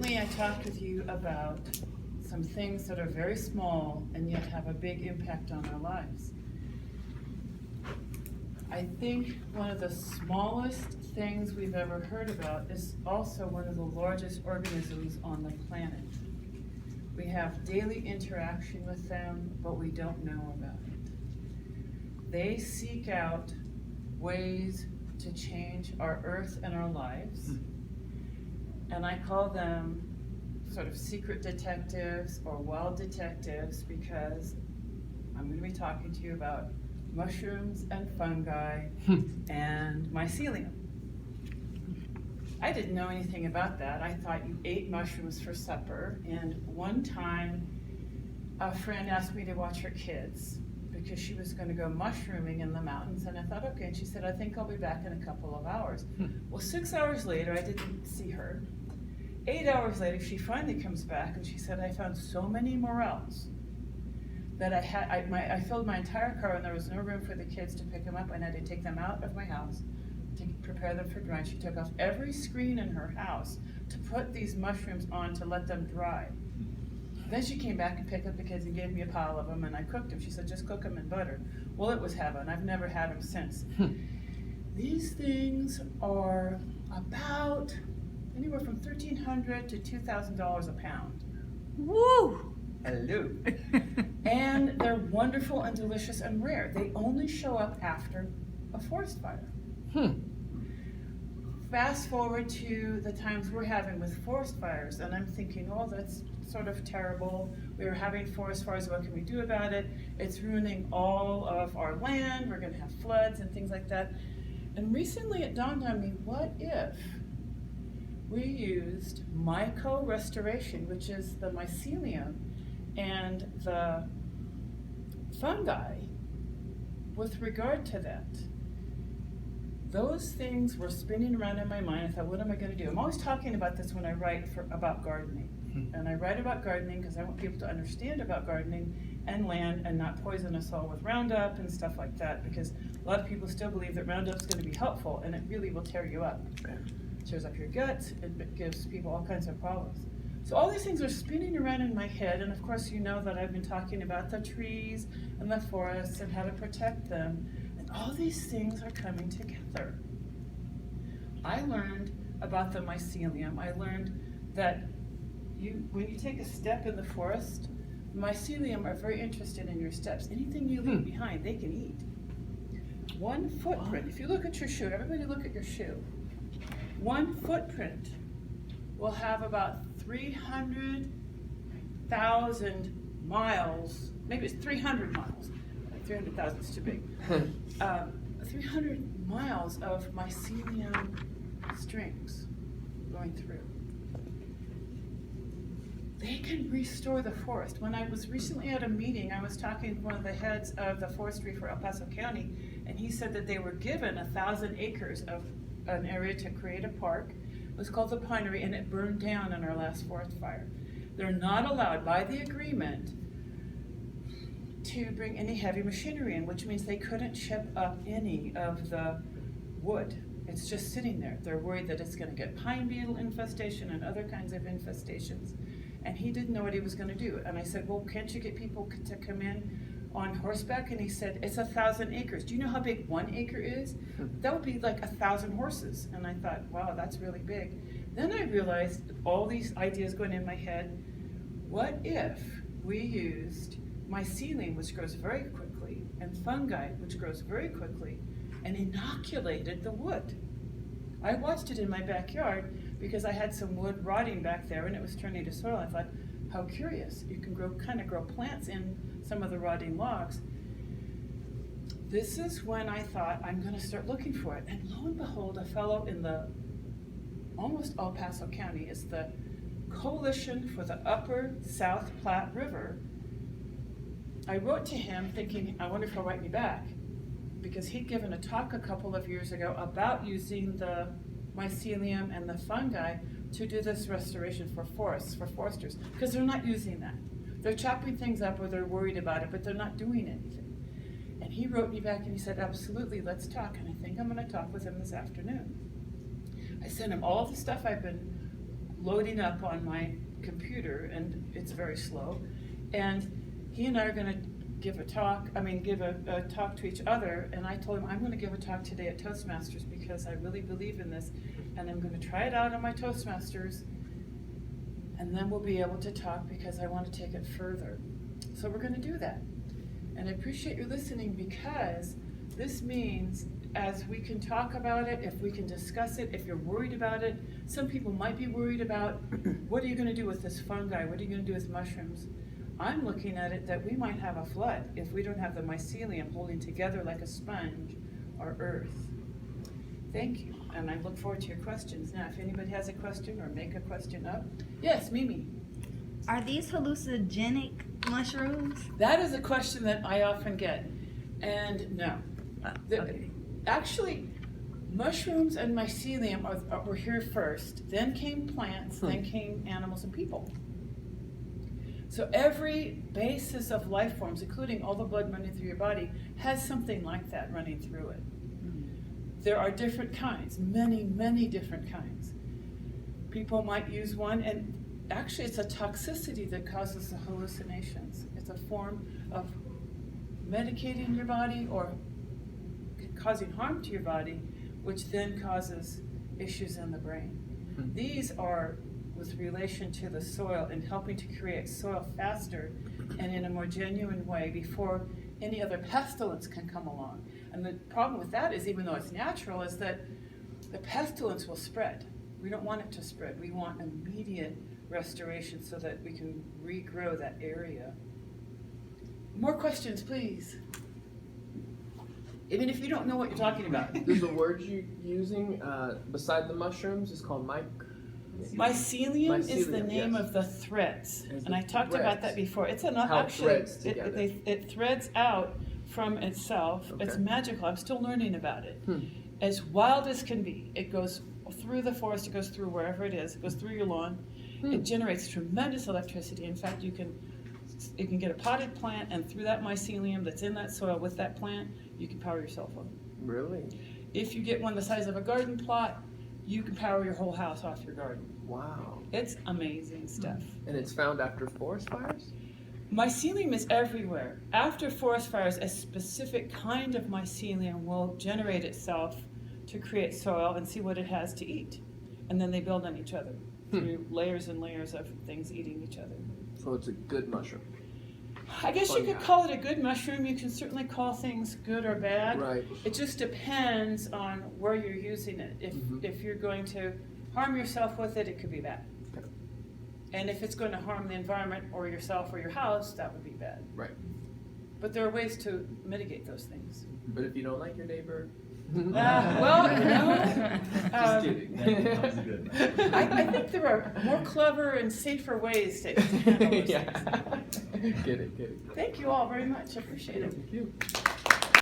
Recently, I talked with you about some things that are very small and yet have a big impact on our lives. I think one of the smallest things we've ever heard about is also one of the largest organisms on the planet. We have daily interaction with them, but we don't know about it. They seek out ways to change our earth and our lives, and I call them sort of secret detectives or wild detectives because I'm going to be talking to you about mushrooms and fungi and mycelium. I didn't know anything about that. I thought you ate mushrooms for supper, and one time a friend asked me to watch her kids because she was going to go mushrooming in the mountains, and I thought, okay, and she said, I think I'll be back in a couple of hours. Well, 6 hours later, I didn't see her. 8 hours later, she finally comes back, and she said, I found so many morels that I filled my entire car, and there was no room for the kids to pick them up, and I had to take them out of my house to prepare them for drying. She took off every screen in her house to put these mushrooms on to let them dry. Then she came back and picked up the kids and gave me a pile of them, and I cooked them. She said, just cook them in butter. Well, it was heaven. I've never had them since. These things are about anywhere from $1,300 to $2,000 a pound. Woo! Hello. And they're wonderful and delicious and rare. They only show up after a forest fire. Fast forward to the times we're having with forest fires, and I'm thinking, oh, that's sort of terrible. We were having forest fires, what can we do about it? It's ruining all of our land, we're gonna have floods and things like that. And recently it dawned on me, what if we used myco-restoration, which is the mycelium and the fungi, with regard to that? Those things were spinning around in my mind. I thought, what am I going to do? I'm always talking about this when I write about gardening. And I write about gardening because I want people to understand about gardening and land and not poison us all with Roundup and stuff like that, because a lot of people still believe that Roundup's going to be helpful, and it really will tear you up. It tears up your guts, it gives people all kinds of problems. So all these things are spinning around in my head, and of course you know that I've been talking about the trees and the forests and how to protect them. All these things are coming together. I learned about the mycelium. I learned that when you take a step in the forest, mycelium are very interested in your steps. Anything you leave behind, they can eat. One footprint, if you look at your shoe, everybody look at your shoe. One footprint will have about 300,000 miles, maybe it's 300 miles. 300,000 is too big. 300 miles of mycelium strings going through. They can restore the forest. When I was recently at a meeting, I was talking to one of the heads of the forestry for El Paso County, and he said that they were given 1,000 acres of an area to create a park. It was called the Pinery, and it burned down in our last forest fire. They're not allowed by the agreement to bring any heavy machinery in, which means they couldn't chip up any of the wood. It's just sitting there. They're worried that it's going to get pine beetle infestation and other kinds of infestations. And he didn't know what he was going to do. And I said, well, can't you get people to come in on horseback? And he said, it's 1,000 acres. Do you know how big 1 acre is? That would be like 1,000 horses. And I thought, wow, that's really big. Then I realized all these ideas going in my head. What if we used mycelium, which grows very quickly, and fungi, which grows very quickly, and inoculated the wood? I watched it in my backyard because I had some wood rotting back there and it was turning to soil. I thought, how curious. You can kind of grow plants in some of the rotting logs. This is when I thought, I'm going to start looking for it. And lo and behold, a fellow in the almost El Paso County is the Coalition for the Upper South Platte River. I wrote to him thinking, I wonder if he'll write me back, because he'd given a talk a couple of years ago about using the mycelium and the fungi to do this restoration for forests, for foresters, because they're not using that. They're chopping things up or they're worried about it, but they're not doing anything. And he wrote me back and he said, absolutely, let's talk. And I think I'm going to talk with him this afternoon. I sent him all the stuff I've been loading up on my computer, and it's very slow. And he and I are going to give a talk to each other, and I told him I'm going to give a talk today at Toastmasters because I really believe in this, and I'm going to try it out on my Toastmasters, and then we'll be able to talk because I want to take it further. So we're going to do that. And I appreciate you listening, because this means as we can talk about it, if we can discuss it, if you're worried about it, some people might be worried about what are you going to do with this fungi, what are you going to do with mushrooms? I'm looking at it that we might have a flood if we don't have the mycelium holding together like a sponge or earth. Thank you, and I look forward to your questions. Now, if anybody has a question or make a question up. Yes, Mimi. Are these hallucinogenic mushrooms? That is a question that I often get, and no. Okay. Actually, mushrooms and mycelium were here first, then came plants, then came animals and people. So every basis of life forms, including all the blood running through your body, has something like that running through it. There are different kinds, many, many different kinds. People might use one, and actually it's a toxicity that causes the hallucinations. It's a form of medicating your body or causing harm to your body, which then causes issues in the brain. These are with relation to the soil and helping to create soil faster and in a more genuine way before any other pestilence can come along. And the problem with that is, even though it's natural, is that the pestilence will spread. We don't want it to spread. We want immediate restoration so that we can regrow that area. More questions, please. Even if you don't know what you're talking about. There's a word you're using beside the mushrooms. It's called Mycelium is the name yes. of the threads, and I talked threads. about that before. It's enough. How Actually, threads together. it threads out from itself. Okay. It's magical. I'm still learning about it. As wild as can be. It goes through the forest. It goes through wherever it is. It goes through your lawn. It generates tremendous electricity. In fact, you can get a potted plant, and through that mycelium that's in that soil with that plant, you can power your cell phone. Really? If you get one the size of a garden plot, you can power your whole house off your garden. Wow. It's amazing stuff. And it's found after forest fires? Mycelium is everywhere. After forest fires, a specific kind of mycelium will generate itself to create soil and see what it has to eat. And then they build on each other through layers and layers of things eating each other. So it's a good mushroom. I guess you could call it a good mushroom. You can certainly call things good or bad. Right. It just depends on where you're using it. If you're going to harm yourself with it, it could be bad. Okay. And if it's going to harm the environment or yourself or your house, that would be bad. Right. But there are ways to mitigate those things. But if you don't like your neighbor... Well, you know, Just kidding. That was good. I think there are more clever and safer ways to handle those Yeah. things. Get it. Thank you all very much. I appreciate it. Thank you.